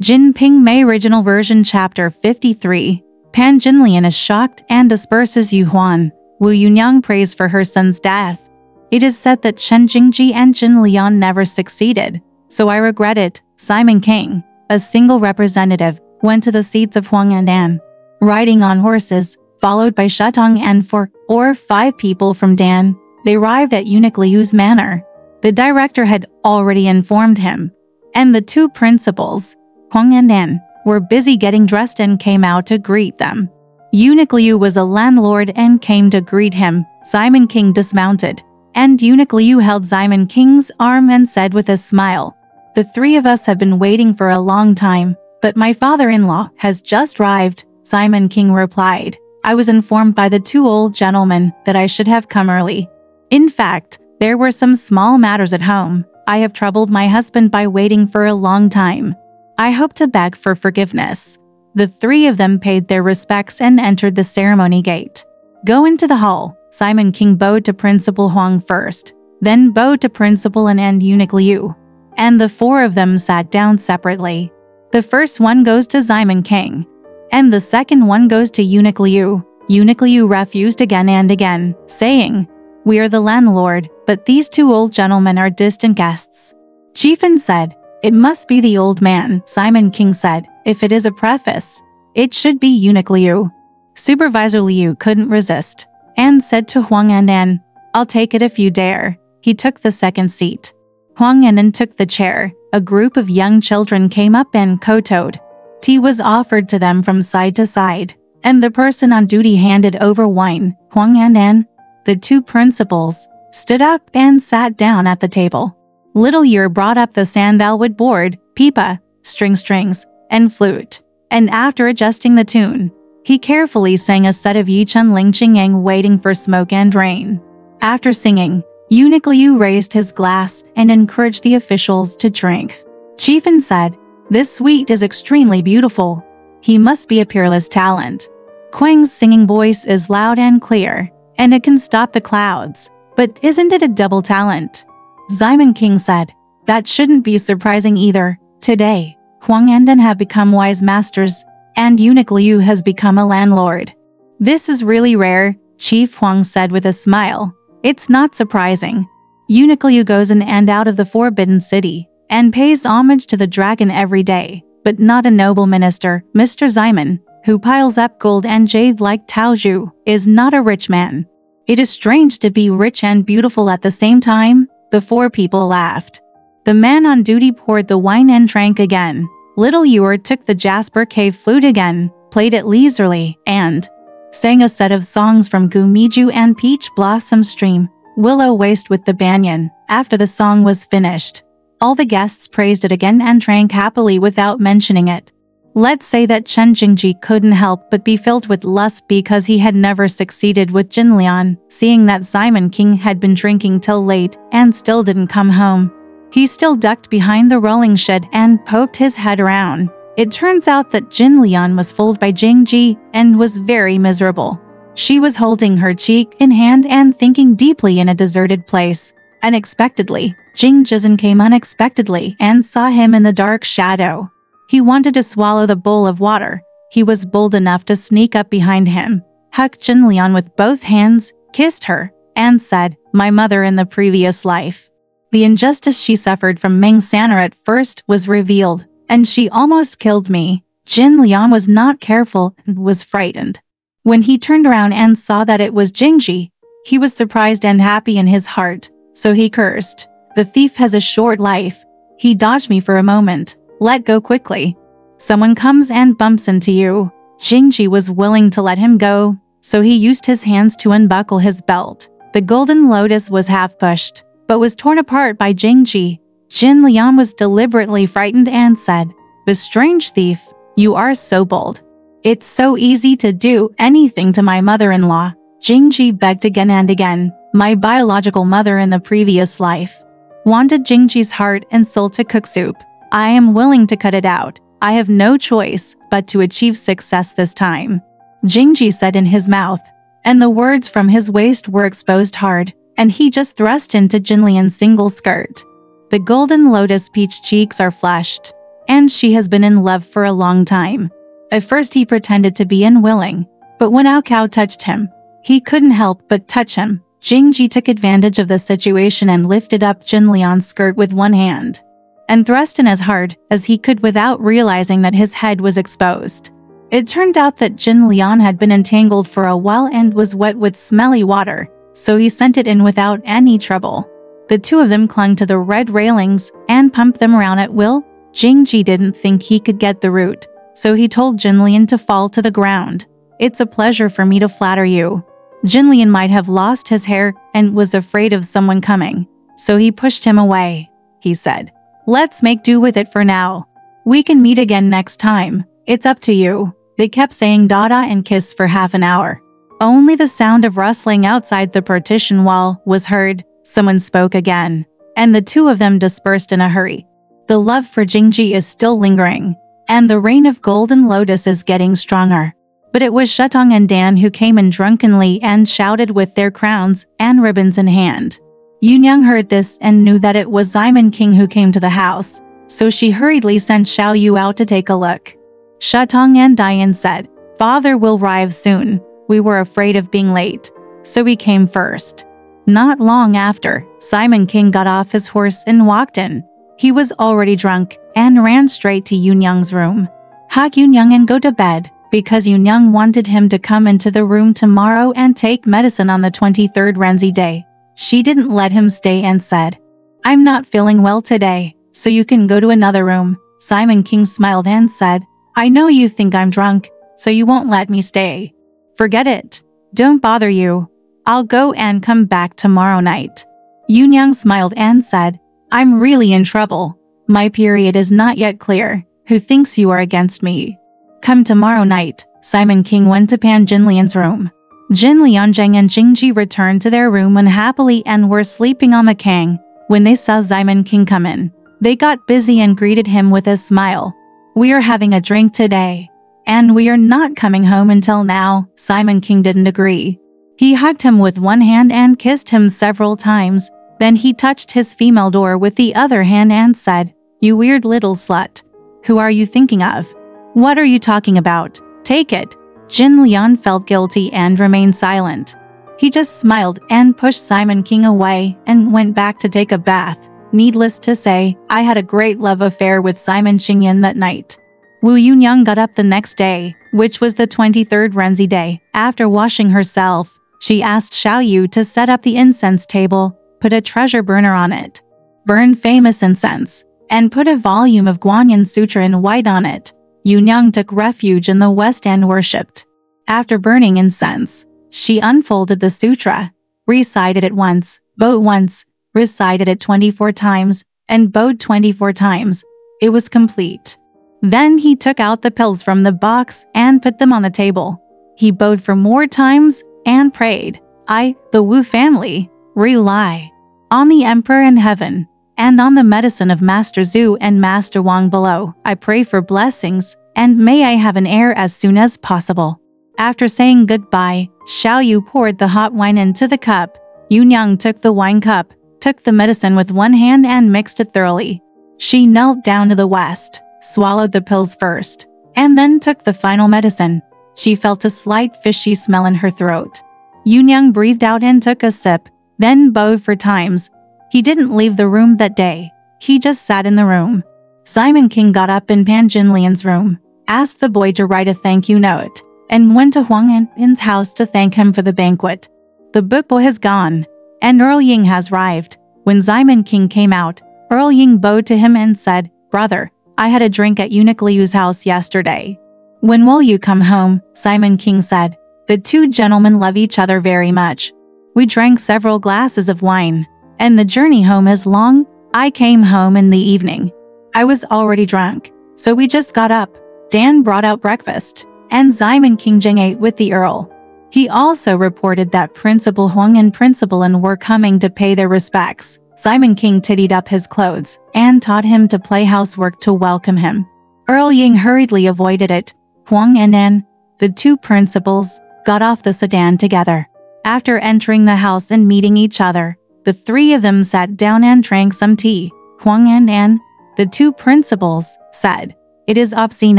JinPingMei Original Version Chapter 53. Pan Jinlian is shocked and disperses Yu Huan. Wu Yunyang prays for her son's death. It is said that Chen Jingji and Jin Lian never succeeded, so I regret it. Simon King, a single representative, went to the seats of Huang and Dan, riding on horses, followed by Shutong and 4 or 5 people from Dan. They arrived at Eunuch Liu's manor. The director had already informed him, and the 2 principals, Huang and Dan, were busy getting dressed and came out to greet them. Eunuch Liu was a landlord and came to greet him. Simon King dismounted, and Eunuch Liu held Simon King's arm and said with a smile, "The 3 of us have been waiting for a long time, but my father-in-law has just arrived." Simon King replied, "I was informed by the 2 old gentlemen that I should have come early. In fact, there were some small matters at home. I have troubled my husband by waiting for a long time. I hope to beg for forgiveness." The 3 of them paid their respects and entered the ceremony gate. Go into the hall. Simon King bowed to Principal Huang first, then bowed to Principal and Eunuch Liu, and the 4 of them sat down separately. The first one goes to Simon King, and the second one goes to Eunuch Liu. Eunuch Liu refused again and again, saying, "We are the landlord, but these 2 old gentlemen are distant guests." Chiefin said, "It must be the old man." Simon King said, "If it is a preface, it should be Eunuch Liu." Supervisor Liu couldn't resist, and said to Huang Andan, "I'll take it if you dare." He took the second seat. Huang Andan took the chair. A group of young children came up and kowtowed. Tea was offered to them from side to side, and the person on duty handed over wine. Huang Andan, the 2 principals, stood up and sat down at the table. Little Yer brought up the sandalwood board, pipa, strings, and flute, and after adjusting the tune, he carefully sang a set of Yichun Ling Qingyang waiting for smoke and rain. After singing, Eunuch Liu raised his glass and encouraged the officials to drink. Chiefin said, "This suite is extremely beautiful. He must be a peerless talent. Quang's singing voice is loud and clear, and it can stop the clouds. But isn't it a double talent?" Simon King said, "That shouldn't be surprising either. Today, Huang and Dan have become wise masters, and Eunuch Liu has become a landlord. This is really rare," Chief Huang said with a smile. "It's not surprising. Eunuch Liu goes in and out of the Forbidden City, and pays homage to the dragon every day, but not a noble minister. Mr. Simon, who piles up gold and jade like Tao Zhu, is not a rich man. It is strange to be rich and beautiful at the same time." The 4 people laughed. The man on duty poured the wine and drank again. Little Ewer took the Jasper Cave flute again, played it leisurely, and sang a set of songs from Gumiju and Peach Blossom Stream, Willow Waste with the Banyan. After the song was finished, all the guests praised it again and drank happily without mentioning it. Let's say that Chen Jingji couldn't help but be filled with lust because he had never succeeded with Jin Lian, seeing that Simon King had been drinking till late and still didn't come home. He still ducked behind the rolling shed and poked his head around. It turns out that Jin Lian was fooled by Jingji and was very miserable. She was holding her cheek in hand and thinking deeply in a deserted place. Unexpectedly, Jing Jizhen came unexpectedly and saw him in the dark shadow. He wanted to swallow the bowl of water. He was bold enough to sneak up behind him, hugged Jin Lian with both hands, kissed her, and said, "My mother in the previous life." The injustice she suffered from Meng Sanner at first was revealed, and she almost killed me. Jin Lian was not careful and was frightened. When he turned around and saw that it was Jingji, he was surprised and happy in his heart, so he cursed, "The thief has a short life. He dodged me for a moment. Let go quickly. Someone comes and bumps into you." Jingji was willing to let him go, so he used his hands to unbuckle his belt. The golden lotus was half pushed, but was torn apart by Jingji. Jin Lian was deliberately frightened and said, "The strange thief, you are so bold. It's so easy to do anything to my mother-in-law." Jingji begged again and again. "My biological mother in the previous life wanted Jingji's heart and soul to cook soup. I am willing to cut it out. I have no choice but to achieve success this time." Jingji said in his mouth, and the words from his waist were exposed hard, and he just thrust into Jin Lian's single skirt. The golden lotus peach cheeks are flushed, and she has been in love for a long time. At first he pretended to be unwilling, but when Ao Cao touched him, he couldn't help but touch him. Jingji took advantage of the situation and lifted up Jinlian's skirt with one hand, and thrust in as hard as he could without realizing that his head was exposed. It turned out that Jinlian had been entangled for a while and was wet with smelly water, so he sent it in without any trouble. The two of them clung to the red railings and pumped them around at will. Jingji didn't think he could get the root, so he told Jinlian to fall to the ground. "It's a pleasure for me to flatter you." Jinlian might have lost his hair and was afraid of someone coming, so he pushed him away. He said, "Let's make do with it for now. We can meet again next time. It's up to you." They kept saying "Dada" and "kiss" for half an hour. Only the sound of rustling outside the partition wall was heard. Someone spoke again, and the two of them dispersed in a hurry. The love for Jingji is still lingering, and the rain of golden lotus is getting stronger. But it was Shutong and Dan who came in drunkenly and shouted with their crowns and ribbons in hand. Yunyang heard this and knew that it was Simon King who came to the house, so she hurriedly sent Xiao Yu out to take a look. Shutong and Diane said, "Father will arrive soon. We were afraid of being late, so we came first." Not long after, Simon King got off his horse and walked in. He was already drunk and ran straight to Yunyang's room. Hug Yunyang and go to bed, because Yunyang wanted him to come into the room tomorrow and take medicine on the 23rd Renzi day. She didn't let him stay and said, "I'm not feeling well today, so you can go to another room." Simon King smiled and said, "I know you think I'm drunk, so you won't let me stay. Forget it. Don't bother you. I'll go and come back tomorrow night." Yunyang smiled and said, "I'm really in trouble. My period is not yet clear. Who thinks you are against me? Come tomorrow night." Simon King went to Pan Jinlian's room. Jin Lianzheng and Jingji returned to their room unhappily and were sleeping on the kang. When they saw Simon King come in, they got busy and greeted him with a smile. "We are having a drink today, and we are not coming home until now." Simon King didn't agree. He hugged him with one hand and kissed him several times. Then he touched his female door with the other hand and said, "You weird little slut. Who are you thinking of? What are you talking about? Take it." Jin Lian felt guilty and remained silent. He just smiled and pushed Simon King away and went back to take a bath. Needless to say, I had a great love affair with Simon Qingyan that night. Wu Yunyang got up the next day, which was the 23rd Renzi day. After washing herself, she asked Xiao Yu to set up the incense table, put a treasure burner on it, burn famous incense, and put a volume of Guanyin Sutra in white on it. Yunyang took refuge in the west and worshipped. After burning incense, she unfolded the sutra, recited it once, bowed once, recited it 24 times, and bowed 24 times. It was complete. Then he took out the pills from the box and put them on the table. He bowed for more times and prayed, "I, the Wu family, rely on the Emperor in heaven and on the medicine of Master Zhu and Master Wang below. I pray for blessings, and may I have an heir as soon as possible." After saying goodbye, Xiao Yu poured the hot wine into the cup. Yunyang took the wine cup, took the medicine with one hand and mixed it thoroughly. She knelt down to the west, swallowed the pills first, and then took the final medicine. She felt a slight fishy smell in her throat. Yunyang breathed out and took a sip, then bowed 4 times. He didn't leave the room that day. He just sat in the room. Simon King got up in Pan Jinlian's room, asked the boy to write a thank you note, and went to Huang An's house to thank him for the banquet. The book boy has gone, and Earl Ying has arrived. When Simon King came out, Earl Ying bowed to him and said, "Brother, I had a drink at Eunuch Liu's house yesterday. When will you come home?" Simon King said, "The two gentlemen love each other very much. We drank several glasses of wine, and the journey home is long. I came home in the evening. I was already drunk, so we just got up. Dan brought out breakfast, and Simon King Jing ate with the Earl." He also reported that Principal Huang and Principal An were coming to pay their respects. Simon King tidied up his clothes and taught him to play housework to welcome him. Earl Ying hurriedly avoided it. Huang and An, the two principals, got off the sedan together. After entering the house and meeting each other, the three of them sat down and drank some tea. Huang and An, the two principals, said, "It is obscene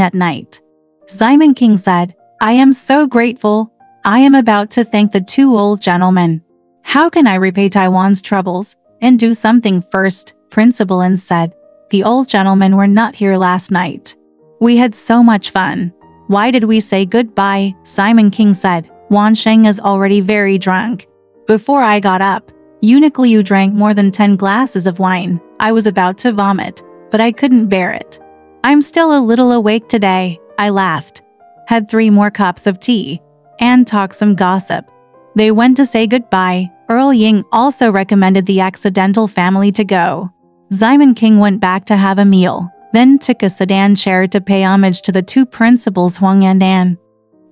at night." Simon King said, "I am so grateful. I am about to thank the two old gentlemen. How can I repay Taiwan's troubles and do something first?" Principal Lin said, "The old gentlemen were not here last night. We had so much fun. Why did we say goodbye?" Simon King said, "Wan Sheng is already very drunk. Before I got up, Eunuch Liu drank more than 10 glasses of wine. I was about to vomit, but I couldn't bear it. I'm still a little awake today." I laughed, had 3 more cups of tea, and talked some gossip. They went to say goodbye. Earl Ying also recommended the accidental family to go. Simon King went back to have a meal, then took a sedan chair to pay homage to the 2 principals Huang and Dan.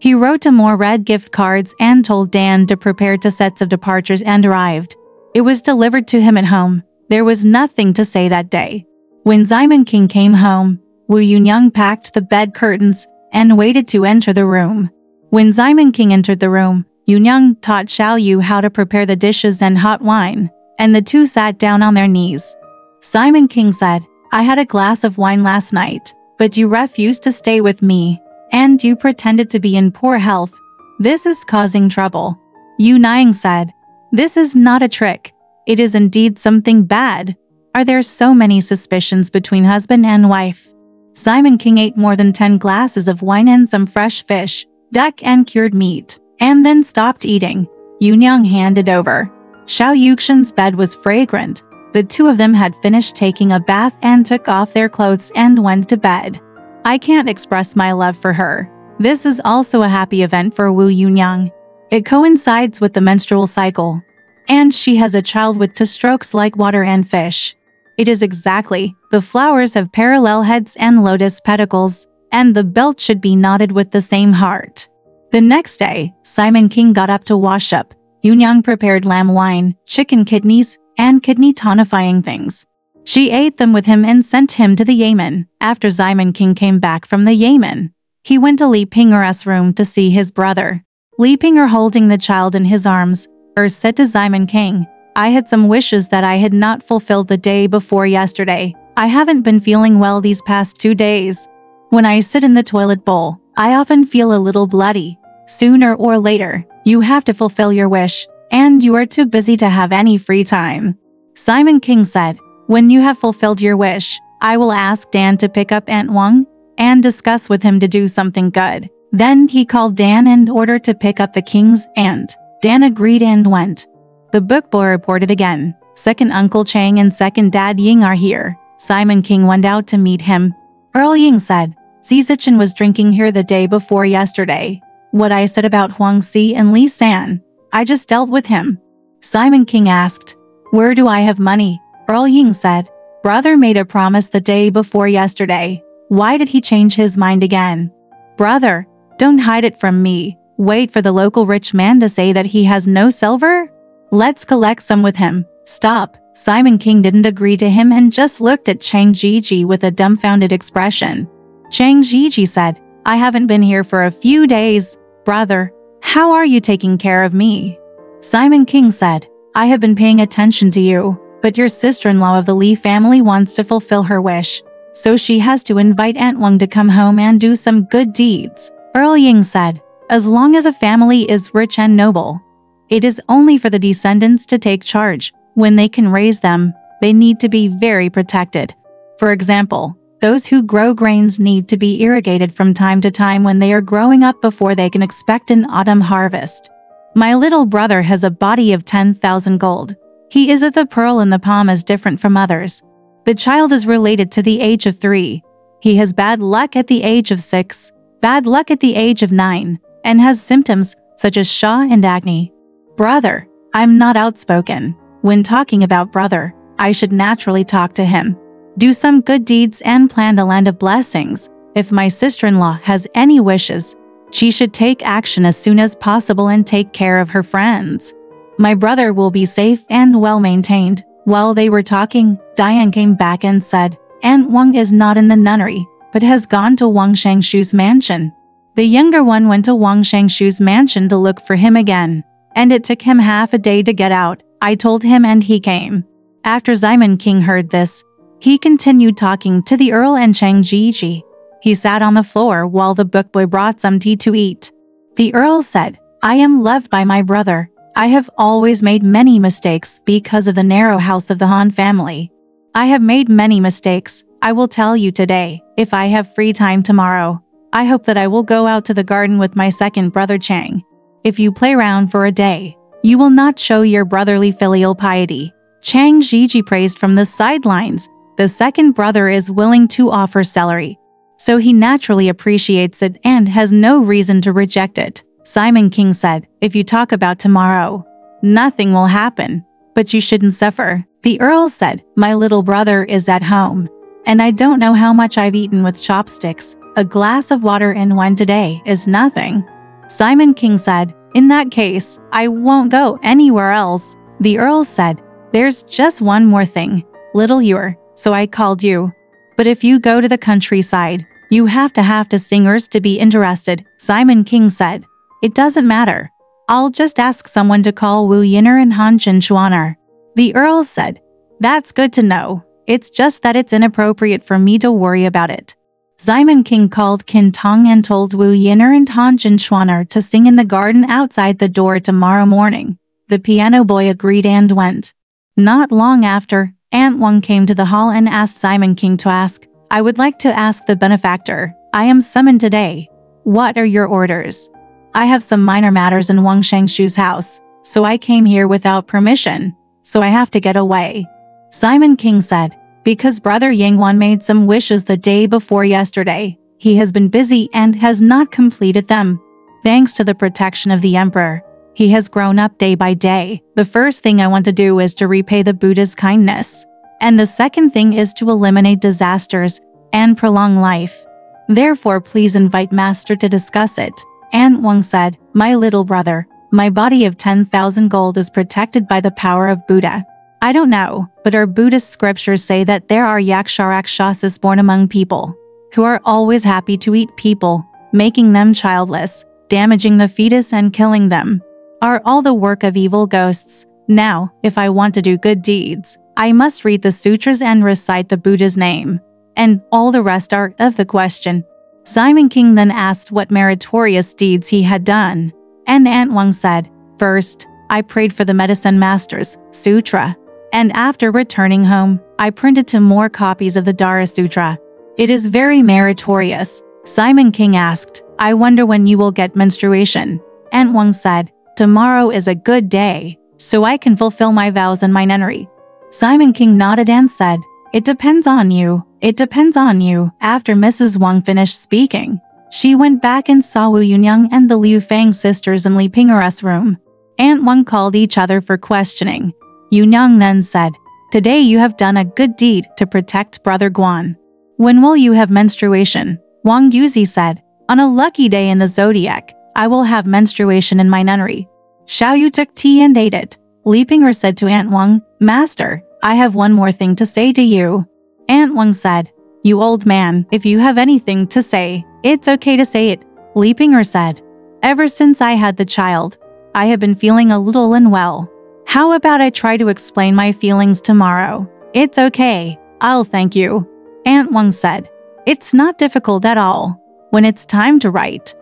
He wrote 2 more red gift cards and told Dan to prepare 2 sets of departures and arrived. It was delivered to him at home. There was nothing to say that day. When Simon King came home, Wu Yunyang packed the bed curtains and waited to enter the room. When Simon King entered the room, Yunyang taught Xiao Yu how to prepare the dishes and hot wine, and the 2 sat down on their knees. Simon King said, "I had a glass of wine last night, but you refused to stay with me, and you pretended to be in poor health. This is causing trouble." Yu Niang said, "This is not a trick. It is indeed something bad. Are there so many suspicions between husband and wife?" Simon King ate more than 10 glasses of wine and some fresh fish, duck and cured meat, and then stopped eating. Yunyang handed over. Xiao Yuxian's bed was fragrant. The 2 of them had finished taking a bath and took off their clothes and went to bed. I can't express my love for her. This is also a happy event for Wu Yunyang. It coincides with the menstrual cycle, and she has a child with 2 strokes like water and fish. It is exactly. The flowers have parallel heads and lotus petals, and the belt should be knotted with the same heart. The next day, Simon King got up to wash up. Yunyang prepared lamb wine, chicken kidneys, and kidney tonifying things. She ate them with him and sent him to the Yamen. After Simon King came back from the Yamen, he went to Li Ping'er's room to see his brother. Li Ping'er, holding the child in his arms, said to Simon King, "I had some wishes that I had not fulfilled the day before yesterday. I haven't been feeling well these past 2 days. When I sit in the toilet bowl, I often feel a little bloody. Sooner or later, you have to fulfill your wish, and you are too busy to have any free time." Simon King said, "When you have fulfilled your wish, I will ask Dan to pick up Aunt Wang and discuss with him to do something good." Then he called Dan and ordered to pick up the king's aunt. Dan agreed and went. The book boy reported again, "Second Uncle Chang and Second Dad Ying are here." Simon King went out to meet him. Earl Ying said, "Zizichen was drinking here the day before yesterday. What I said about Huang Si and Li San, I just dealt with him." Simon King asked, "Where do I have money?" Earl Ying said, "Brother made a promise the day before yesterday. Why did he change his mind again?" "Brother, don't hide it from me. Wait for the local rich man to say that he has no silver? Let's collect some with him." "Stop." Simon King didn't agree to him and just looked at Chang Jiji with a dumbfounded expression. Chang Jiji said, "I haven't been here for a few days. Brother, how are you taking care of me?" Simon King said, "I have been paying attention to you, but your sister-in-law of the Li family wants to fulfill her wish, so she has to invite Aunt Wang to come home and do some good deeds." Earl Ying said, "As long as a family is rich and noble, it is only for the descendants to take charge. When they can raise them, they need to be very protected. For example, those who grow grains need to be irrigated from time to time when they are growing up before they can expect an autumn harvest. My little brother has a body of 10,000 gold. He is at the pearl in the palm is different from others. The child is related to the age of 3. He has bad luck at the age of 6, bad luck at the age of 9, and has symptoms such as Shaw and acne. Brother, I'm not outspoken. When talking about brother, I should naturally talk to him. Do some good deeds and plant a land of blessings. If my sister-in-law has any wishes, she should take action as soon as possible and take care of her friends. My brother will be safe and well-maintained." While they were talking, Diane came back and said, "Aunt Wang is not in the nunnery, but has gone to Wang Shangshu's mansion." The younger one went to Wang Shangshu's mansion to look for him again, and it took him half a day to get out. I told him and he came. After Simon King heard this, He continued talking to the Earl and Chang Jiji. He sat on the floor while the bookboy brought some tea to eat. The Earl said, I am loved by my brother. I have always made many mistakes because of the narrow house of the Han family. I have made many mistakes. I will tell you today, if I have free time tomorrow. I hope that I will go out to the garden with my second brother Chang. If you play around for a day, you will not show your brotherly filial piety. Chang Jiji praised from the sidelines. The second brother is willing to offer celery, so he naturally appreciates it and has no reason to reject it. Simon King said, if you talk about tomorrow, nothing will happen, but you shouldn't suffer. The Earl said, my little brother is at home, and I don't know how much I've eaten with chopsticks. A glass of water and wine today is nothing. Simon King said, in that case, I won't go anywhere else. The Earl said, there's just one more thing, little Ewer, so I called you. But if you go to the countryside, you have to singers to be interested. Simon King said, it doesn't matter. I'll just ask someone to call Wu Yin'er and Han Chinchuaner. The Earl said, that's good to know. It's just that it's inappropriate for me to worry about it. Simon King called Qin Tong and told Wu Yin'er and Han Chinchuaner to sing in the garden outside the door tomorrow morning. The piano boy agreed and went. Not long after, Aunt Wang came to the hall and asked Simon King to ask, I would like to ask the benefactor. I am summoned today. What are your orders? I have some minor matters in Wang Shangshu's house, so I came here without permission, so I have to get away. Simon King said, because Brother Yangwan made some wishes the day before yesterday. He has been busy and has not completed them. Thanks to the protection of the Emperor, he has grown up day by day. The first thing I want to do is to repay the Buddha's kindness. And the second thing is to eliminate disasters and prolong life. Therefore, please invite Master to discuss it. Aunt Wang said, my little brother, my body of 10,000 gold is protected by the power of Buddha. I don't know, but our Buddhist scriptures say that there are yaksharakshasas born among people, who are always happy to eat people, making them childless, damaging the fetus and killing them, are all the work of evil ghosts. Now, if I want to do good deeds, I must read the sutras and recite the Buddha's name, and all the rest are of the question. Simon King then asked what meritorious deeds he had done, and Aunt Wang said, first, I prayed for the medicine master's sutra, and after returning home, I printed 2 more copies of the Dara Sutra. It is very meritorious. Simon King asked, I wonder when you will get menstruation. Aunt Wang said, tomorrow is a good day, so I can fulfill my vows and my nunnery. Simon King nodded and said, it depends on you. It depends on you. After Mrs. Wang finished speaking, she went back and saw Wu Yunyang and the Liu Fang sisters in Li Ping'er's room. Aunt Wang called each other for questioning. Yunyang then said, today you have done a good deed to protect Brother Guan. When will you have menstruation? Wang Yuzi said, on a lucky day in the zodiac, I will have menstruation in my nunnery. Xiao Yu took tea and ate it. Li Ping'er said to Aunt Wang, Master, I have one more thing to say to you. Aunt Wang said, you old man, if you have anything to say, it's okay to say it. Li Ping'er said, ever since I had the child, I have been feeling a little unwell. How about I try to explain my feelings tomorrow? It's okay. I'll thank you. Aunt Wang said, it's not difficult at all. When it's time to write,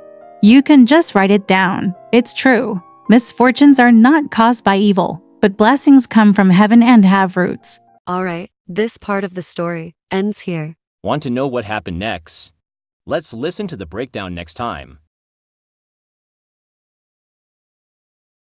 you can just write it down. It's true. Misfortunes are not caused by evil, but blessings come from heaven and have roots. Alright, this part of the story ends here. Want to know what happened next? Let's listen to the breakdown next time.